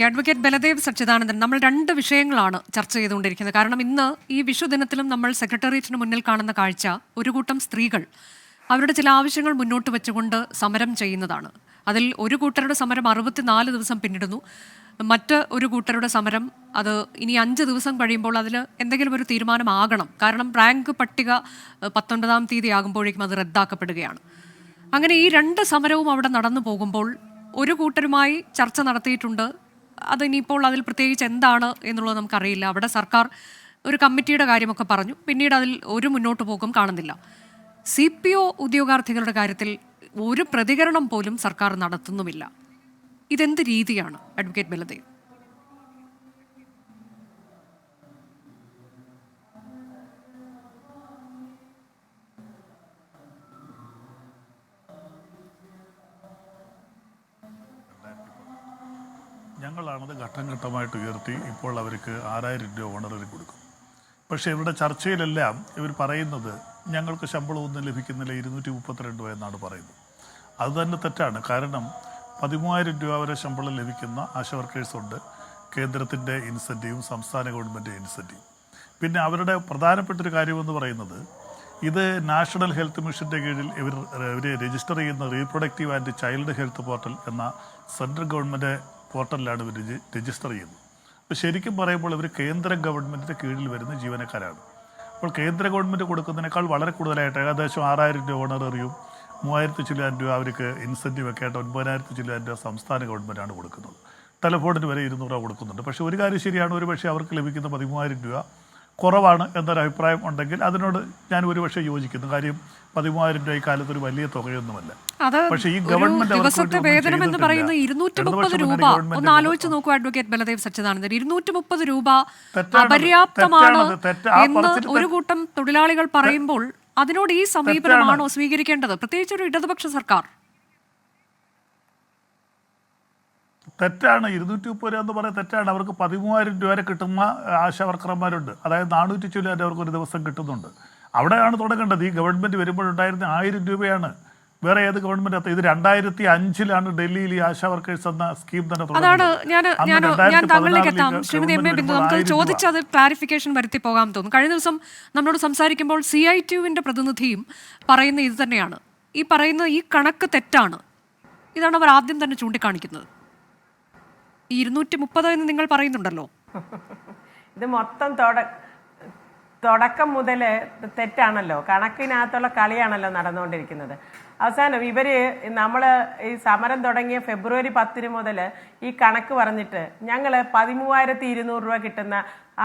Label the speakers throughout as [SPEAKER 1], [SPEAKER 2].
[SPEAKER 1] Advocate Baladev Sachidanandan, നമ്മൾ രണ്ട് വിഷയങ്ങളാണ് ചർച്ച ചെയ്തുകൊണ്ടിരിക്കുന്നത്. കാരണം ഇന്ന് ഈ വിഷുദിനത്തിലും നമ്മൾ സെക്രട്ടേറിയറ്റിന് മുന്നിൽ കാണുന്ന കാഴ്ച ഒരു കൂട്ടം സ്ത്രീകൾ അവരുടെ ചില ആവശ്യങ്ങൾ മുന്നോട്ട് വെച്ചുകൊണ്ട് സമരം ചെയ്യുന്നതാണ്. അതിൽ ഒരു കൂട്ടരുടെ സമരം 64 ദിവസം പിന്നിടുന്നു. മറ്റ് ഒരു കൂട്ടരുടെ സമരം അത് ഇനി 5 ദിവസം കഴിയുമ്പോൾ അതിൽ എന്തെങ്കിലും ഒരു തീരുമാനമാകണം. കാരണം റാങ്ക് പട്ടിക 19-ാം തീയതി ആകുമ്പോഴേക്കും അത് റദ്ദാക്കപ്പെടുകയാണ്. അങ്ങനെ ഈ രണ്ട് സമരവും അവിടെ നടന്നു പോകുമ്പോൾ ഒരു കൂട്ടരുമായി ചർച്ച നടത്തിയിട്ടുണ്ട്. അതിനിപ്പോൾ അതിൽ പ്രത്യേകിച്ച് എന്താണ് എന്നുള്ളത് നമുക്കറിയില്ല. അവിടെ സർക്കാർ ഒരു കമ്മിറ്റിയുടെ കാര്യമൊക്കെ പറഞ്ഞു. പിന്നീട് അതിൽ ഒരു മുന്നോട്ട് പോക്കും കാണുന്നില്ല. CPO ഉദ്യോഗാർത്ഥികളുടെ കാര്യത്തിൽ ഒരു പ്രതികരണം പോലും സർക്കാർ നടത്തുന്നുമില്ല. ഇതെന്ത് രീതിയാണ് അഡ്വക്കേറ്റ് ബലദേവ്?
[SPEAKER 2] ഞങ്ങളാണത് ഘട്ടം ഘട്ടമായിട്ട് ഉയർത്തി ഇപ്പോൾ അവർക്ക് 6000 രൂപ ഓണററി കൊടുക്കും. പക്ഷേ ഇവിടെ ചർച്ചയിലെല്ലാം ഇവർ പറയുന്നത് ഞങ്ങൾക്ക് ശമ്പളമൊന്നും ലഭിക്കുന്നില്ല, 232 രൂപ എന്നാണ് പറയുന്നത്. അത് തന്നെ തെറ്റാണ്. കാരണം 13000 രൂപ വരെ ശമ്പളം ലഭിക്കുന്ന ആശ വർക്കേഴ്സുണ്ട്. കേന്ദ്രത്തിൻ്റെ ഇൻസെൻറ്റീവും സംസ്ഥാന ഗവൺമെൻറ് ഇൻസെൻറ്റീവും. പിന്നെ അവരുടെ പ്രധാനപ്പെട്ടൊരു കാര്യമെന്ന് പറയുന്നത് ഇത് നാഷണൽ ഹെൽത്ത് മിഷൻ്റെ കീഴിൽ ഇവർ രജിസ്റ്റർ ചെയ്യുന്ന reproductive and child health portal എന്ന സെൻട്രൽ ഗവൺമെൻറ് പോർട്ടലിലാണ് ഇവർ രജിസ്റ്റർ ചെയ്യുന്നത്. അപ്പോൾ ശരിക്കും പറയുമ്പോൾ ഇവർ കേന്ദ്ര ഗവൺമെൻറ്റിൻ്റെ കീഴിൽ വരുന്ന ജീവനക്കാരാണ്. അപ്പോൾ കേന്ദ്ര ഗവൺമെൻറ് കൊടുക്കുന്നതിനേക്കാൾ വളരെ കൂടുതലായിട്ട് ഏകദേശം 6000 രൂപ ഓണററിയും 3000 ചില്ലാൻ രൂപ അവർക്ക് ഇൻസെൻറ്റീവ് ഒക്കെ ആയിട്ട് 9000 ചില്ലാൻ രൂപ സംസ്ഥാന ഗവൺമെൻറ്റാണ് കൊടുക്കുന്നത്. ടെലിഫോണിന് വരെ 200 രൂപ കൊടുക്കുന്നുണ്ട്. പക്ഷേ ഒരു കാര്യം ശരിയാണ്, ഒരു പക്ഷേ അവർക്ക് ലഭിക്കുന്ന 13000 രൂപ കുറവാണ് എന്നൊരു അഭിപ്രായം ഉണ്ടെങ്കിൽ അതിനോട് ഞാൻ ഒരുപക്ഷെ യോജിക്കുന്നു. കാര്യം 13000 രൂപ ഈ കാലത്ത് ഒരു വലിയ തുകയൊന്നുമല്ല.
[SPEAKER 1] പക്ഷേ ഈ ഗവൺമെന്റ് ദിവസത്തെ വേതനം എന്ന് പറയുന്നത് 230 രൂപ. ഒന്ന് ആലോചിച്ച് നോക്കൂ അഡ്വക്കേറ്റ് ബലദേവ് സച്ചിദാനന്ദൻ, 230 രൂപ അപര്യാപ്തമാണ് എന്ന് ഒരു കൂട്ടം തൊഴിലാളികൾ പറയുമ്പോൾ അതിനോട് ഈ സമീപനമാണോ സ്വീകരിക്കേണ്ടത്, പ്രത്യേകിച്ച് ഒരു ഇടതുപക്ഷ സർക്കാർ?
[SPEAKER 2] തെറ്റാണ്. 230 രൂപ എന്ന് പറയുന്നത് തെറ്റാണ്. അവർക്ക് 13000 രൂപ വരെ കിട്ടുന്ന ആശാ വർക്കർമാരുണ്ട്. അതായത് 400 ചില്ലാൻ രൂപ അവർക്ക് ഒരു ദിവസം കിട്ടുന്നുണ്ട്. അവിടെയാണ് തുടങ്ങേണ്ടത്. ഈ ഗവൺമെൻറ് വരുമ്പോഴുണ്ടായിരുന്ന 1000 രൂപയാണ്. വേറെ ഏത് ഗവൺമെന്റ്? ഇത് 2005-ലാണ് ഡൽഹിയിൽ ഈ ആശാ വർക്കേഴ്സ് എന്ന സ്കീം തന്നെ
[SPEAKER 1] ചോദിച്ചത് ക്ലാരിഫിക്കേഷൻ വരുത്തി പോകാൻ തോന്നുന്നു. കഴിഞ്ഞ ദിവസം നമ്മളോട് സംസാരിക്കുമ്പോൾ CITUവിന്റെ പ്രതിനിധിയും പറയുന്ന ഇത് തന്നെയാണ്. ഈ പറയുന്ന ഈ കണക്ക് തെറ്റാണ്. ഇതാണ് അവർ ആദ്യം തന്നെ ചൂണ്ടിക്കാണിക്കുന്നത്. ഈ 230 എന്ന് നിങ്ങൾ പറയുന്നുണ്ടല്ലോ,
[SPEAKER 3] ഇത് മൊത്തം തുടക്കം മുതൽ തെറ്റാണല്ലോ. കണക്കിനകത്തുള്ള കളിയാണല്ലോ നടന്നുകൊണ്ടിരിക്കുന്നത്. അവസാനം നമ്മൾ ഈ സമരം തുടങ്ങിയ ഫെബ്രുവരി 10 മുതൽ ഈ കണക്ക് പറഞ്ഞിട്ട് ഞങ്ങൾ 13200 രൂപ കിട്ടുന്ന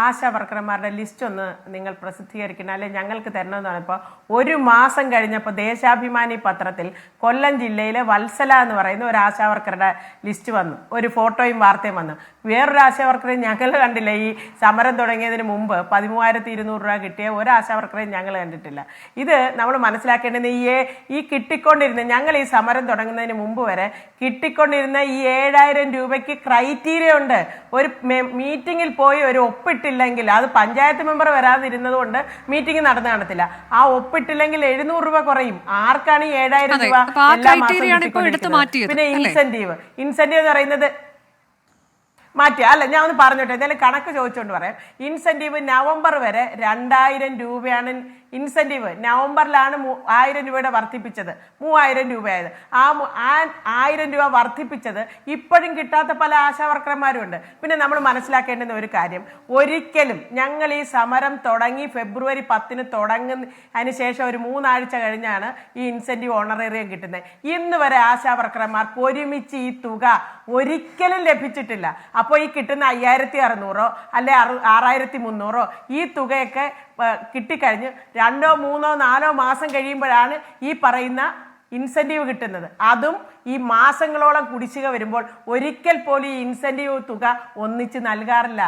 [SPEAKER 3] ആശാ വർക്കർമാരുടെ ലിസ്റ്റ് ഒന്ന് നിങ്ങൾ പ്രസിദ്ധീകരിക്കണം, അല്ലെങ്കിൽ ഞങ്ങൾക്ക് തരണമെന്ന് പറഞ്ഞപ്പോൾ ഒരു മാസം കഴിഞ്ഞപ്പോൾ ദേശാഭിമാനി പത്രത്തിൽ കൊല്ലം ജില്ലയിലെ വത്സല എന്ന് പറയുന്ന ഒരു ആശാ വർക്കറുടെ ലിസ്റ്റ് വന്നു. ഒരു ഫോട്ടോയും വാർത്തയും വന്നു. വേറൊരു ആശാ വർക്കറെയും ഞങ്ങൾ കണ്ടില്ല. ഈ സമരം തുടങ്ങിയതിന് മുമ്പ് 13200 രൂപ കിട്ടിയ ഒരു ആശാ വർക്കറെയും ഞങ്ങൾ കണ്ടിട്ടില്ല. ഇത് നമ്മൾ മനസ്സിലാക്കേണ്ടത് ഈ കിട്ടിക്കൊണ്ടിരുന്ന, ഞങ്ങൾ ഈ സമരം തുടങ്ങുന്നതിന് മുമ്പ് വരെ കിട്ടിക്കൊണ്ടിരുന്ന ഈ 7000 രൂപയ്ക്ക് ക്രൈറ്റീരിയ ഉണ്ട്. ഒരു മീറ്റിങ്ങിൽ പോയി ഒരു ഒപ്പിട്ടില്ലെങ്കിൽ, അത് പഞ്ചായത്ത് മെമ്പർ വരാതിരുന്നത് കൊണ്ട് മീറ്റിംഗ് നടന്നു കാണത്തില്ല, ആ ഒപ്പിട്ടില്ലെങ്കിൽ 700 രൂപ കുറയും. ആർക്കാണ് ഈ 7000 രൂപ എല്ലാ മാസവും? പിന്നെ ഇൻസെന്റീവ് എന്ന് പറയുന്നത് മാറ്റി അല്ല, ഞാൻ ഒന്ന് പറഞ്ഞോട്ടെ, എന്തായാലും കണക്ക് ചോദിച്ചുകൊണ്ട് പറയാം. ഇൻസെന്റീവ് നവംബർ വരെ 2000 രൂപയാണ് ഇൻസെന്റീവ്. നവംബറിലാണ് 1000 രൂപയുടെ വർദ്ധിപ്പിച്ചത്, 3000 രൂപയായത്. ആ 1000 രൂപ വർദ്ധിപ്പിച്ചത് ഇപ്പോഴും കിട്ടാത്ത പല ആശാ വർക്കർമാരും ഉണ്ട്. പിന്നെ നമ്മൾ മനസ്സിലാക്കേണ്ടുന്ന ഒരു കാര്യം, ഒരിക്കലും ഞങ്ങൾ ഈ സമരം തുടങ്ങി ഫെബ്രുവരി 10 തുടങ്ങുന്നതിന് ശേഷം ഒരു 3 ആഴ്ച കഴിഞ്ഞാണ് ഈ ഇൻസെന്റീവ് ഓണറേറിയം കിട്ടുന്നത്. ഇന്ന് വരെ ആശാ വർക്കർമാർക്ക് ഒരുമിച്ച് ഈ തുക ഒരിക്കലും ലഭിച്ചിട്ടില്ല. അപ്പോൾ ഈ കിട്ടുന്ന 5600 അല്ലെ 6300 ഈ തുകയൊക്കെ കിട്ടിക്കഴിഞ്ഞ് 2, 3, 4 മാസം കഴിയുമ്പോഴാണ് ഈ പറയുന്ന ഇൻസെന്റീവ് കിട്ടുന്നത്. അതും ഈ മാസങ്ങളോളം കുടിശ്ശിക വരുമ്പോൾ ഒരിക്കൽ പോലും ഈ ഇൻസെന്റീവ് തുക ഒന്നിച്ച് നൽകാറില്ല.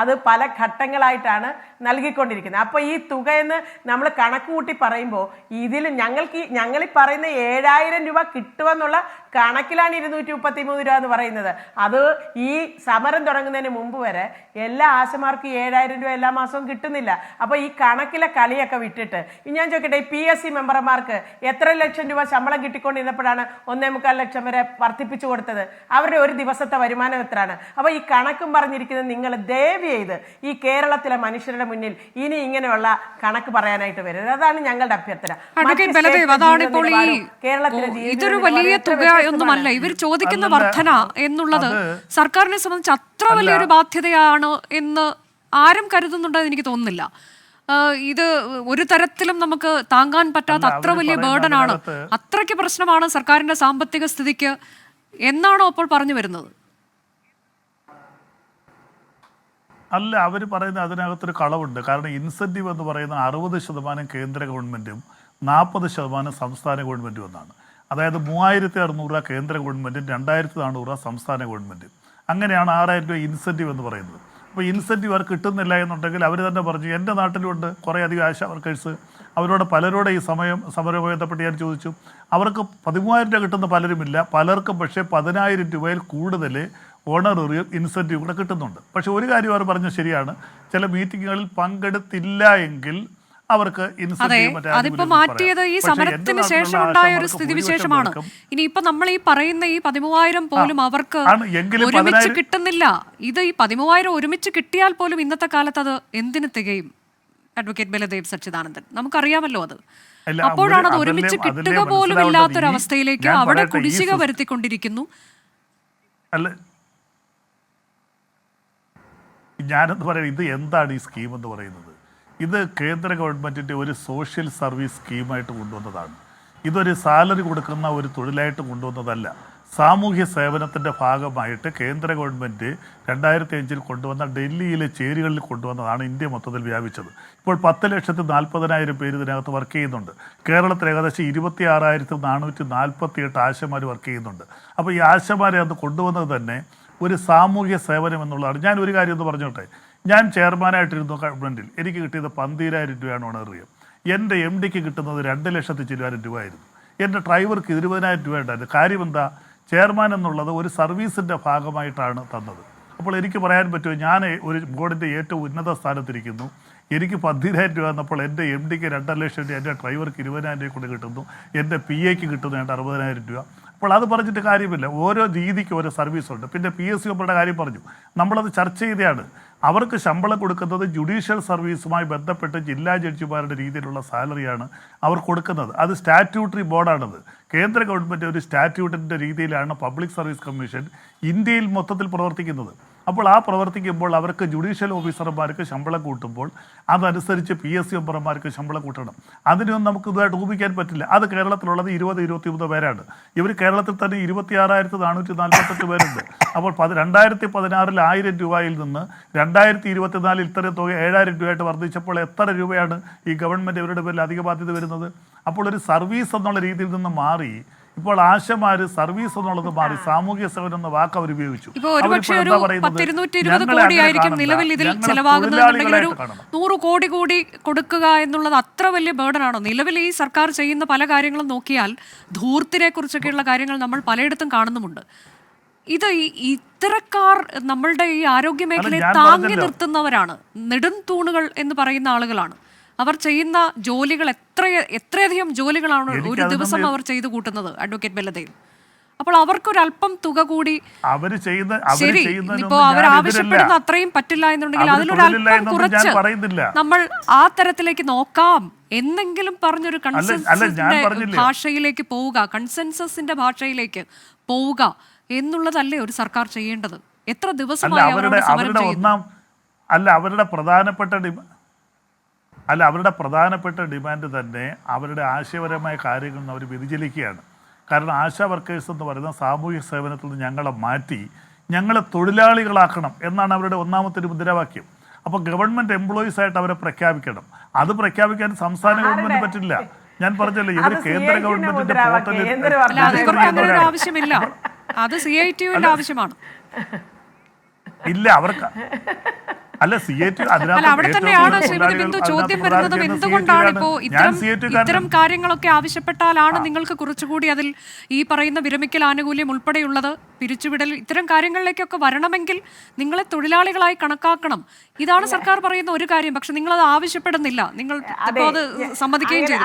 [SPEAKER 3] അത് പല ഘട്ടങ്ങളായിട്ടാണ് നൽകിക്കൊണ്ടിരിക്കുന്നത്. അപ്പോൾ ഈ തുകയെന്ന് നമ്മൾ കണക്ക് കൂട്ടി പറയുമ്പോൾ ഇതിൽ ഞങ്ങൾ ഈ പറയുന്ന 7000 രൂപ കിട്ടുമെന്നുള്ള കണക്കിലാണ് 233 രൂപ എന്ന് പറയുന്നത്. അത് ഈ സമരം തുടങ്ങുന്നതിന് മുമ്പ് വരെ എല്ലാ ആശമാർക്കും 7000 രൂപ എല്ലാ മാസവും കിട്ടുന്നില്ല. അപ്പോൾ ഈ കണക്കിലെ കളിയൊക്കെ വിട്ടിട്ട് ഞാൻ ചോദിക്കട്ടെ, ഈ PSC മെമ്പർമാർക്ക് എത്ര ലക്ഷം രൂപ ശമ്പളം കിട്ടിക്കൊണ്ടിരുന്നപ്പോഴാണ് 1 2.25 ലക്ഷം വരെ വർദ്ധിപ്പിച്ചു കൊടുത്തത്? അവരുടെ ഒരു ദിവസത്തെ വരുമാനം എത്രയാണ്? അപ്പൊ ഈ കണക്കും പറഞ്ഞിരിക്കുന്നത് നിങ്ങൾ ദയവ് ചെയ്ത് ഈ കേരളത്തിലെ മനുഷ്യരുടെ മുന്നിൽ ഇനി ഇങ്ങനെയുള്ള കണക്ക് പറയാനായിട്ട് വരരുത്. അതാണ് ഞങ്ങളുടെ അഭ്യർത്ഥന.
[SPEAKER 1] ഇതൊരു വലിയ തുകയൊന്നുമല്ല ഇവർ ചോദിക്കുന്ന വർധന എന്നുള്ളത്. സർക്കാരിനെ സംബന്ധിച്ച് അത്ര വലിയൊരു ബാധ്യതയാണ് എന്ന് ആരും കരുതുന്നുണ്ടെന്ന് എനിക്ക് തോന്നുന്നില്ല. ഇത് ഒരു തരത്തിലും നമുക്ക് താങ്ങാൻ പറ്റാത്ത അത്ര വലിയ ബേർഡൻ ആണ്, അത്രയ്ക്ക് പ്രശ്നമാണ് സർക്കാരിന്റെ സാമ്പത്തിക സ്ഥിതിക്ക് എന്നാണോ അപ്പോൾ പറഞ്ഞു വരുന്നത്?
[SPEAKER 2] അല്ല, അവർ പറയുന്ന അതിനകത്തൊരു കളവുണ്ട്. കാരണം ഇൻസെൻറ്റീവ് എന്ന് പറയുന്ന 60% കേന്ദ്ര ഗവൺമെൻറ്റും 40% സംസ്ഥാന ഗവൺമെൻറ്റും എന്നാണ്. അതായത് 3600 രൂപ കേന്ദ്ര ഗവൺമെൻറ്റും 2400 രൂപ സംസ്ഥാന ഗവൺമെൻറ്റും. അങ്ങനെയാണ് 6000 രൂപ ഇൻസെൻറ്റീവ് എന്ന് പറയുന്നത്. അപ്പോൾ ഇൻസെൻറ്റീവ് അവർക്ക് കിട്ടുന്നില്ല എന്നുണ്ടെങ്കിൽ അവർ തന്നെ പറഞ്ഞു, എൻ്റെ നാട്ടിലുണ്ട് കുറേ അധികം ആശാ വർക്കേഴ്സ്, അവരോട് പലരോട് ഈ സമരവുമായി ബന്ധപ്പെട്ട് ഞാൻ ചോദിച്ചു. അവർക്ക് 13,000 രൂപ കിട്ടുന്ന പലരുമില്ല, പലർക്കും പക്ഷേ 10,000 രൂപയിൽ കൂടുതൽ ഓണറേറിയം ഇൻസെൻറ്റീവ് കൂടെ കിട്ടുന്നുണ്ട്. പക്ഷേ ഒരു കാര്യം അവർ പറഞ്ഞത് ശരിയാണ്, ചില മീറ്റിങ്ങുകളിൽ പങ്കെടുത്തില്ല എങ്കിൽ അവർക്ക്
[SPEAKER 1] അതിപ്പോ മാറ്റിയത് ഈ സമരത്തിന് ശേഷം ഉണ്ടായ ഒരു സ്ഥിതിവിശേഷമാണ്. ഇനിയിപ്പോ നമ്മൾ ഈ പറയുന്ന ഈ 13,000 പോലും അവർക്ക് ഒരുമിച്ച് കിട്ടുന്നില്ല. ഇത് ഈ 13,000 ഒരുമിച്ച് കിട്ടിയാൽ പോലും ഇന്നത്തെ കാലത്ത് അത് എന്തിനു തികയും? അഡ്വക്കേറ്റ് ബലദേവ് സച്ചിദാനന്ദൻ, നമുക്കറിയാമല്ലോ അത്. അപ്പോഴാണ് അത് ഒരുമിച്ച് കിട്ടുക പോലും ഇല്ലാത്തൊരവസ്ഥയിലേക്ക് അവിടെ കുടിശ്ശിക വരുത്തിക്കൊണ്ടിരിക്കുന്നു.
[SPEAKER 2] അല്ല, ഞാനെന്ന് പറയുന്നത് ഇത് എന്താണ് ഈ സ്കീം എന്ന് പറയുന്നത്? ഇത് കേന്ദ്ര ഗവൺമെൻറ്റിൻ്റെ ഒരു സോഷ്യൽ സർവീസ് സ്കീമായിട്ട് കൊണ്ടുവന്നതാണ്. ഇതൊരു സാലറി കൊടുക്കുന്ന ഒരു തൊഴിലായിട്ട് കൊണ്ടുവന്നതല്ല. സാമൂഹ്യ സേവനത്തിൻ്റെ ഭാഗമായിട്ട് കേന്ദ്ര ഗവൺമെൻറ് 2005 കൊണ്ടുവന്ന ഡൽഹിയിലെ ചേരികളിൽ കൊണ്ടുവന്നതാണ് ഇന്ത്യ മൊത്തത്തിൽ വ്യാപിച്ചത്. ഇപ്പോൾ 10,40,000 പേര് ഇതിനകത്ത് വർക്ക് ചെയ്യുന്നുണ്ട്. കേരളത്തിൽ ഏകദേശം 26,448 ആശമാർ വർക്ക് ചെയ്യുന്നുണ്ട്. അപ്പോൾ ഈ ആശമാരെ അത് കൊണ്ടുവന്നത് തന്നെ ഒരു സാമൂഹ്യ സേവനം എന്നുള്ളതാണ്. ഞാൻ ഒരു കാര്യം ഒന്ന് പറഞ്ഞോട്ടെ, ഞാൻ ചെയർമാനായിട്ടിരുന്നു ഗവൺമെൻറ്റിൽ, എനിക്ക് കിട്ടിയത് 12,000 രൂപയാണ് ഓണറേറിയം. എൻ്റെ MD കിട്ടുന്നത് 2,00,000 രൂപയായിരുന്നു. എൻ്റെ ഡ്രൈവർക്ക് 20,000 രൂപ ഉണ്ടായിരുന്നു. കാര്യം എന്താ? ചെയർമാൻ എന്നുള്ളത് ഒരു സർവീസിൻ്റെ ഭാഗമായിട്ടാണ് തന്നത്. അപ്പോൾ എനിക്ക് പറയാൻ പറ്റുമോ, ഞാൻ ഒരു ബോർഡിൻ്റെ ഏറ്റവും ഉന്നത സ്ഥാനത്തിരിക്കുന്നു, എനിക്ക് 10,000 രൂപ എന്നപ്പോൾ എൻ്റെ MD 2,00,000 രൂപ, എൻ്റെ ഡ്രൈവർക്ക് 20,000 രൂപ കൊണ്ട് കിട്ടുന്നു, എൻ്റെ PA കിട്ടുന്നു 60,000 രൂപ. അപ്പോൾ അത് പറഞ്ഞിട്ട് കാര്യമില്ല. ഓരോ രീതിക്ക് ഓരോ സർവീസുണ്ട്. പിന്നെ PSC ഒപ്പയുടെ കാര്യം പറഞ്ഞു, നമ്മളത് ചർച്ച ചെയ്തതാണ്. അവർക്ക് ശമ്പളം കൊടുക്കുന്നത് ജുഡീഷ്യൽ സർവീസുമായി ബന്ധപ്പെട്ട് ജില്ലാ ജഡ്ജിമാരുടെ രീതിയിലുള്ള സാലറിയാണ് അവർ കൊടുക്കുന്നത്. അത് സ്റ്റാറ്റ്യൂട്ടറി ബോർഡാണത്. കേന്ദ്ര ഗവൺമെൻറ് ഒരു സ്റ്റാറ്റ്യൂട്ടിൻ്റെ രീതിയിലാണ് പബ്ലിക് സർവീസ് കമ്മീഷൻ ഇന്ത്യയിൽ മൊത്തത്തിൽ പ്രവർത്തിക്കുന്നത്. അപ്പോൾ ആ പ്രവർത്തിക്കുമ്പോൾ അവർക്ക് ജുഡീഷ്യൽ ഓഫീസർമാർക്ക് ശമ്പളം കൂട്ടുമ്പോൾ അതനുസരിച്ച് PSC മെമ്പർമാർക്ക് ശമ്പളം കൂട്ടണം. അതിനൊന്നും നമുക്ക് ഇതുമായിട്ട് ഊഹിക്കാൻ പറ്റില്ല. അത് കേരളത്തിലുള്ളത് 20-23 പേരാണ്. ഇവർ കേരളത്തിൽ തന്നെ 26,448 പേരുണ്ട്. അപ്പോൾ 2016 1000 രൂപയിൽ നിന്ന് 2024 ഇത്രയും തുക 7,000 രൂപയായിട്ട് വർദ്ധിച്ചപ്പോൾ എത്ര രൂപയാണ് ഈ ഗവൺമെൻറ് ഇവരുടെ പേരിൽ അധിക ബാധ്യത വരുന്നത്? അപ്പോൾ ഒരു സർവീസ് എന്നുള്ള രീതിയിൽ നിന്ന് മാറി ഇപ്പോൾ ആശമാര് സർവീസ് എന്നുള്ളത് മാറി സാമൂഹ്യ സേവനം എന്ന വാക്ക് അവർ ഉപയോഗിച്ചു.
[SPEAKER 1] നിലവിൽ ഇതിൽ ചെലവാകുന്നതെന്നുണ്ടെങ്കിൽ ഒരു 100 കോടി കൂടി കൊടുക്കുക എന്നുള്ളത് അത്ര വലിയ ബേർഡനാണോ? നിലവിൽ ഈ സർക്കാർ ചെയ്യുന്ന പല കാര്യങ്ങളും നോക്കിയാൽ ധൂർത്തിനെ കുറിച്ചൊക്കെയുള്ള കാര്യങ്ങൾ നമ്മൾ പലയിടത്തും കാണുന്നുമുണ്ട്. ഇത് ഇത്തരക്കാർ നമ്മളുടെ ഈ ആരോഗ്യ മേഖലയെ താങ്ങി നിർത്തുന്നവരാണ്, നെടും തൂണുകൾ എന്ന് പറയുന്ന ആളുകളാണ്. അവർ ചെയ്യുന്ന ജോലികൾ എത്രയധികം ജോലികളാണ് ഒരു ദിവസം അവർ ചെയ്തു കൂട്ടുന്നത്, അഡ്വക്കേറ്റ് ബലദേവ്. അപ്പോൾ അവർക്കൊരല്പം തുക കൂടി ശരി, ഇപ്പോ അവർ ആവശ്യപ്പെടുന്ന അത്രയും പറ്റില്ല എന്നുണ്ടെങ്കിൽ അതിലൊരല്പം കുറച്ച് നമ്മൾ ആ തരത്തിലേക്ക് നോക്കാം എന്നെങ്കിലും പറഞ്ഞൊരു കൺസെൻസസിന്റെ ഭാഷയിലേക്ക് പോവുക, കൺസെൻസസിന്റെ ഭാഷയിലേക്ക് പോവുക എന്നുള്ളതല്ലേ ഒരു സർക്കാർ ചെയ്യേണ്ടത്? എത്ര ദിവസമായി അവരുടെ
[SPEAKER 2] അവരുടെ പ്രധാനപ്പെട്ട ഡിമാൻഡ് തന്നെ അവരുടെ ആശയപരമായ കാര്യങ്ങളിൽ നിന്ന് അവർ വ്യതിചലിക്കുകയാണ്. കാരണം ആശാ വർക്കേഴ്സ് എന്ന് പറയുന്ന സാമൂഹ്യ സേവനത്തിൽ നിന്ന് ഞങ്ങളെ മാറ്റി ഞങ്ങളെ തൊഴിലാളികളാക്കണം എന്നാണ് അവരുടെ ഒന്നാമത്തെ ഒരു മുദ്രാവാക്യം. അപ്പോൾ ഗവൺമെൻറ് എംപ്ലോയീസ് ആയിട്ട് അവരെ പ്രഖ്യാപിക്കണം. അത് പ്രഖ്യാപിക്കാൻ സംസ്ഥാന ഗവൺമെൻറ് പറ്റില്ല. ഞാൻ പറഞ്ഞല്ലോ, ഇവർ കേന്ദ്ര ഗവൺമെന്റിന്റെ പോർട്ടലിൽ
[SPEAKER 1] ആവശ്യമില്ല, അത് CITUവിന്റെ ആവശ്യമാണ്.
[SPEAKER 2] ഇല്ല, അവർക്ക് അല്ല CITU
[SPEAKER 1] അവിടെ തന്നെയാണ് ശ്രീമതി ബിന്ദു ചോദ്യം വരുന്നതും. എന്തുകൊണ്ടാണ് ഇപ്പോ ഇത്തരം കാര്യങ്ങളൊക്കെ ആവശ്യപ്പെട്ടാലാണ് നിങ്ങൾക്ക് കുറച്ചുകൂടി അതിൽ ഈ പറയുന്ന വിരമിക്കൽ ആനുകൂല്യം ഉൾപ്പെടെയുള്ളത്, പിരിച്ചുവിടൽ, ഇത്തരം കാര്യങ്ങളിലേക്കൊക്കെ വരണമെങ്കിൽ നിങ്ങളെ തൊഴിലാളികളായി കണക്കാക്കണം. ഇതാണ് സർക്കാർ പറയുന്ന ഒരു കാര്യം. പക്ഷെ നിങ്ങൾ അത് ആവശ്യപ്പെടുന്നില്ല, നിങ്ങൾ അത് സമ്മതിക്കുകയും ചെയ്തു.